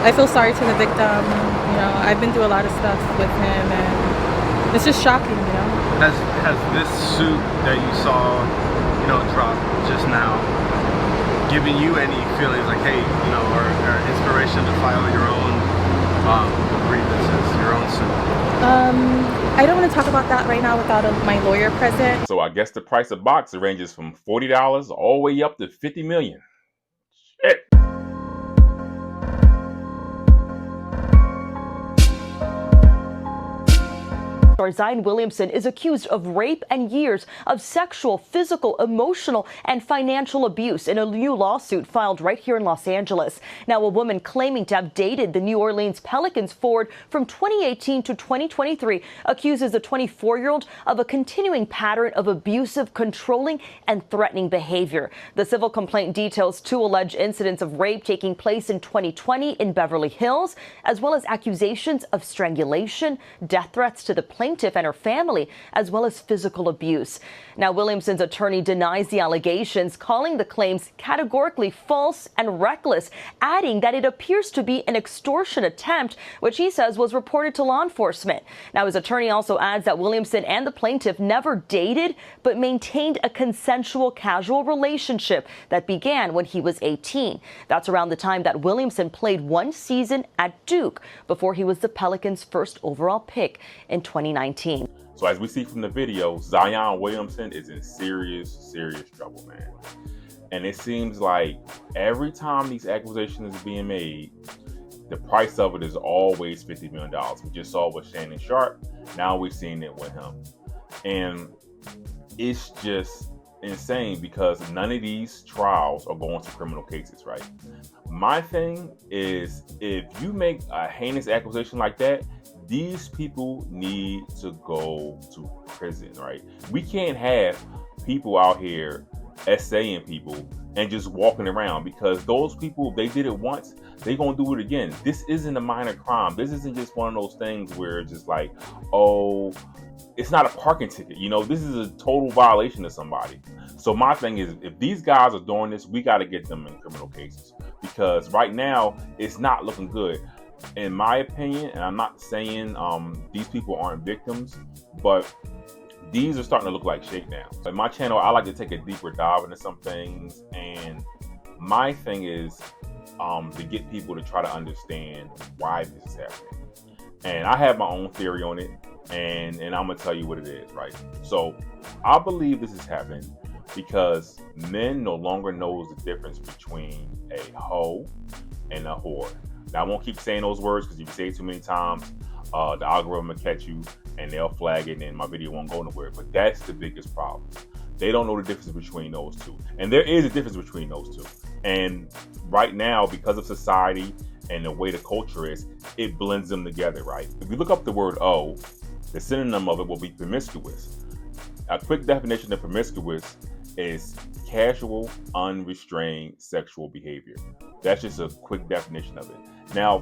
I feel sorry to the victim. I've been through a lot of stuff with him, and it's just shocking. Has this suit that you saw, drop just now, given you any feelings like, hey, or inspiration to file your own grievances, your own suit? I don't want to talk about that right now without my lawyer present. So I guess the price of box ranges from $40 all the way up to $50 million. Shit. Zion Williamson is accused of rape and years of sexual, physical, emotional, and financial abuse in a new lawsuit filed right here in Los Angeles. Now, a woman claiming to have dated the New Orleans Pelicans forward from 2018 to 2023 accuses the 24-year-old of a continuing pattern of abusive, controlling, and threatening behavior. The civil complaint details 2 alleged incidents of rape taking place in 2020 in Beverly Hills, as well as accusations of strangulation, death threats to the plaintiff and her family, as well as physical abuse. Now, Williamson's attorney denies the allegations, calling the claims categorically false and reckless, adding that it appears to be an extortion attempt, which he says was reported to law enforcement. Now, his attorney also adds that Williamson and the plaintiff never dated, but maintained a consensual casual relationship that began when he was 18. That's around the time that Williamson played 1 season at Duke before he was the Pelicans' first overall pick in 2019. So as we see from the video, Zion Williamson is in serious trouble, man. And it seems like every time these accusations are being made, the price of it is always $50 million. We just saw it with Shannon Sharp. Now we're seeing it with him. And it's just insane because none of these trials are going to criminal cases, right? My thing is, if you make a heinous accusation like that, these people need to go to prison, right? We can't have people out here essaying people and just walking around, because those people, if they did it once, they're gonna do it again. This isn't a minor crime. This isn't just one of those things where it's just like, oh, it's not a parking ticket. This is a total violation of somebody. So my thing is, if these guys are doing this, we got to get them in criminal cases, because right now it's not looking good. In my opinion, and I'm not saying these people aren't victims, but these are starting to look like shakedowns. In my channel, I like to take a deeper dive into some things, and my thing is to get people to try to understand why this is happening. And I have my own theory on it, and I'm gonna tell you what it is, right? So I believe this is happening because men no longer knows the difference between a hoe and a whore. Now, I won't keep saying those words because if you say it too many times, the algorithm will catch you and they'll flag it and my video won't go nowhere. But that's the biggest problem. They don't know the difference between those two. And there is a difference between those two. And right now, because of society and the way the culture is, it blends them together, right? If you look up the word O, the synonym of it will be promiscuous. A quick definition of promiscuous is casual, unrestrained sexual behavior. That's just a quick definition of it. Now,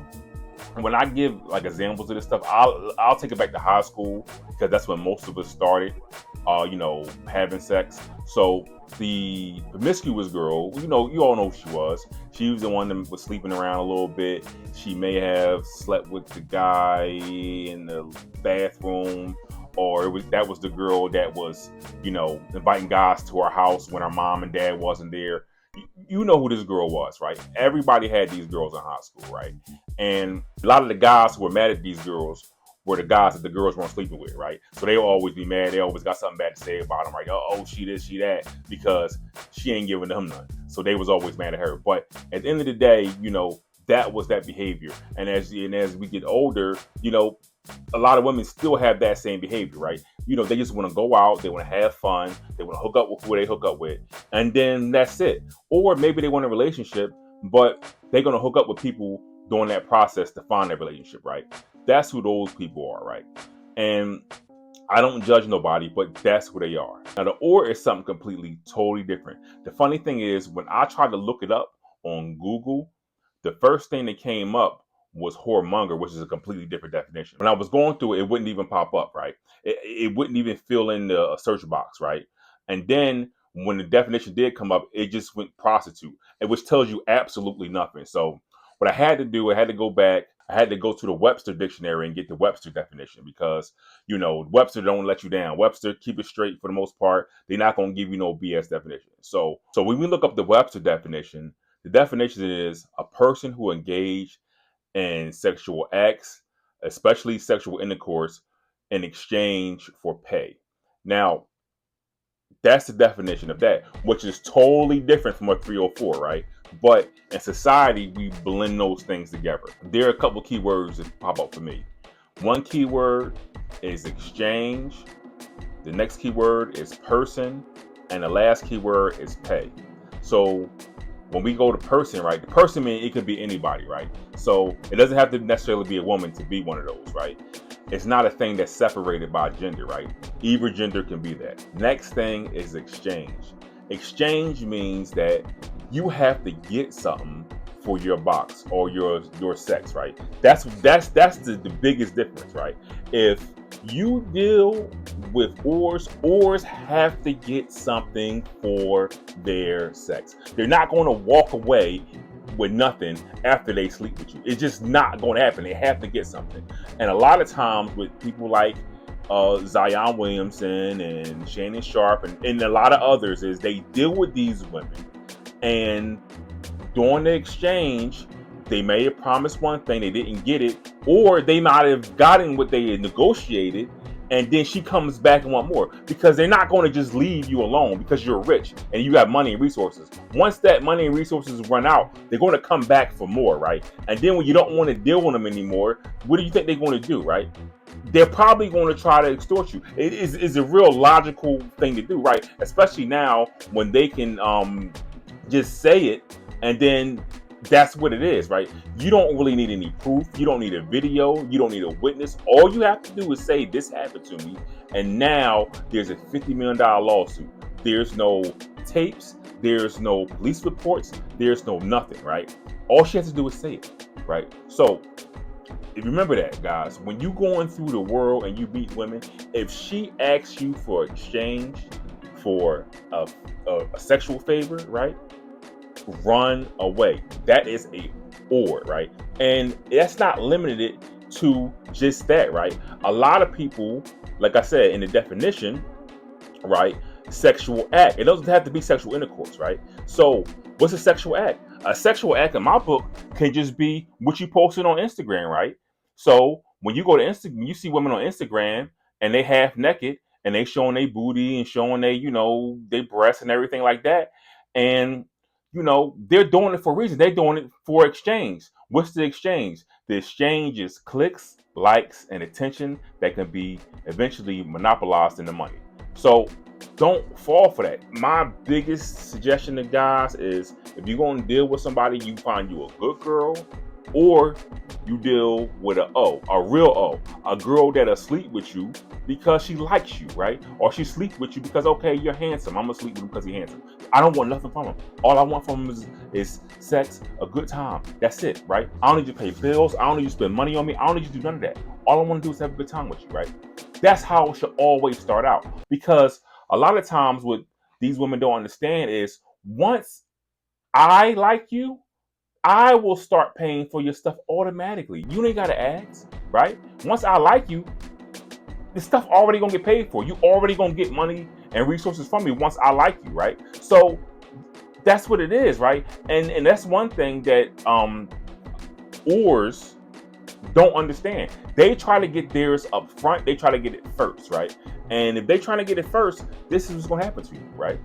when I give like examples of this stuff, I'll take it back to high school because that's when most of us started, having sex. So the promiscuous girl, you all know who she was. She was the one that was sleeping around a little bit. She may have slept with the guy in the bathroom, or that was the girl that was, inviting guys to our house when our mom and dad wasn't there. You know who this girl was, right? Everybody had these girls in high school, right? And a lot of the guys who were mad at these girls were the guys that the girls weren't sleeping with, right? So they will always be mad. They always got something bad to say about them, right? Oh, she this, she that, because she ain't giving them none. So they was always mad at her. But at the end of the day, that was that behavior. And as we get older, a lot of women still have that same behavior, right? They just want to go out, they want to have fun, they want to hook up with who they hook up with, and then that's it. Or maybe they want a relationship, but they're going to hook up with people during that process to find that relationship, right? That's who those people are, right? And I don't judge nobody, but that's who they are. Now, the or is something completely, totally different. The funny thing is, when I tried to look it up on Google, the first thing that came up was whoremonger, which is a completely different definition. When I was going through it, it wouldn't even pop up, right? It wouldn't even fill in the search box, right? And then when the definition did come up, it just went prostitute, which tells you absolutely nothing. So What I had to do, I had to go back. I had to go to the Webster dictionary and get the Webster definition because, Webster don't let you down. Webster keep it straight for the most part. They're not going to give you no BS definition. So when we look up the Webster definition, the definition is a person who engaged in sexual acts, especially sexual intercourse, in exchange for pay. Now, that's the definition of that, which is totally different from a 304, right? But in society, we blend those things together. There are a couple keywords that pop up for me. One keyword is exchange. The next keyword is person. And the last keyword is pay. So when we go to person, right? The person means it could be anybody, right? So it doesn't have to necessarily be a woman to be one of those, right? It's not a thing that's separated by gender, right? Either gender can be that. Next thing is exchange. Exchange means that you have to get something for your box or your sex, right? That's the biggest difference, right? If you deal with whores have to get something for their sex. They're not going to walk away with nothing after they sleep with you. It's just not going to happen. They have to get something. And a lot of times with people like Zion Williamson and Shannon Sharp and a lot of others is they deal with these women, and during the exchange, they may have promised one thing, they didn't get it, or they might have gotten what they had negotiated, and then she comes back and want more, because they're not going to just leave you alone because you're rich and you have money and resources. Once that money and resources run out, they're going to come back for more, right? And then when you don't want to deal with them anymore, what do you think they're going to do, right? They're probably going to try to extort you. It is a real logical thing to do, right? Especially now when they can just say it, and then that's what it is, right? You don't really need any proof. You don't need a video. You don't need a witness. All you have to do is say, this happened to me, and now there's a $50 million lawsuit. There's no tapes. There's no police reports. There's no nothing, right? All she has to do is say it, right? So if you remember that, guys, when you going through the world and you meet women, if she asks you for exchange for a sexual favor, right? Run away. That is a whore, right? And that's not limited to just that, right? A lot of people, like I said in the definition, right? Sexual act. It doesn't have to be sexual intercourse, right? So what's a sexual act? A sexual act in my book can just be what you posted on Instagram, right? So when you go to Instagram, you see women on Instagram and they half naked and they showing their booty and showing their breasts and everything like that. And they're doing it for a reason. They're doing it for exchange. What's the exchange? The exchange is clicks, likes, and attention that can be eventually monopolized into money. So don't fall for that. My biggest suggestion to guys is, if you're going to deal with somebody, you find you a good girl, or you deal with a real a girl that'll sleep with you because she likes you, right? Or she sleeps with you because, okay, you're handsome. I'm gonna sleep with him because he's handsome. I don't want nothing from him. All I want from him is sex, a good time. That's it, right? I don't need you to pay bills. I don't need you to spend money on me. I don't need you to do none of that. All I want to do is have a good time with you, right? That's how it should always start out. Because a lot of times what these women don't understand is, once I like you, I will start paying for your stuff automatically. You ain't gotta ask, right? Once I like you, the stuff already gonna get paid for. You already gonna get money and resources from me once I like you, right? So that's what it is, right? And that's one thing that whores don't understand. They try to get theirs up front. They try to get it first, right? And if they trying to get it first, this is what's gonna happen to you, right?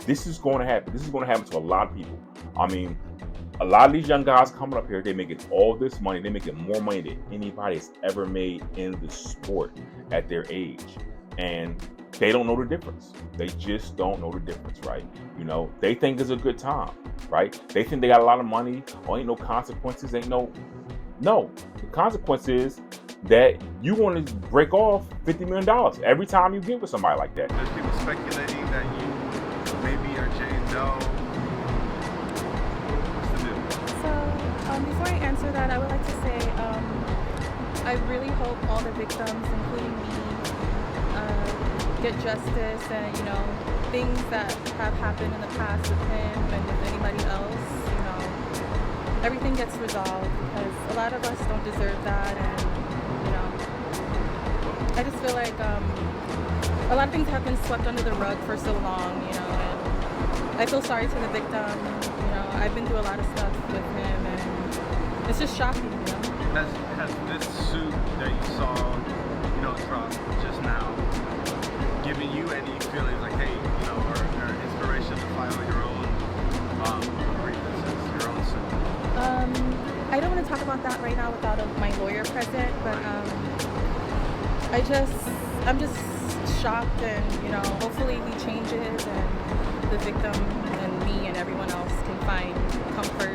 This is going to happen. This is going to happen to a lot of people. I mean, a lot of these young guys coming up here, they're making all this money. They're making more money than anybody's ever made in the sport at their age. And they don't know the difference. They just don't know the difference, right? They think it's a good time, right? They think they got a lot of money, or ain't no consequences, No, the consequence is that you want to break off $50 million every time you get with somebody like that. There's people speculating that you maybe are Jane Doe. So, before I answer that, I would like to say, I really hope all the victims, including me, get justice, and things that have happened in the past with him and with anybody else, everything gets resolved, because a lot of us don't deserve that. And you know, I just feel like a lot of things have been swept under the rug for so long, you know, and I feel sorry to the victim. You know, I've been through a lot of stuff with him, and it's just shocking, you know. Has this suit that you saw, you know, drop just now, given you any feelings like, hey, you know, or inspiration to file your own grievances, your own suit? I don't want to talk about that right now without my lawyer present, but I'm just shocked, and you know, hopefully he changes and the victim and me and everyone else can find comfort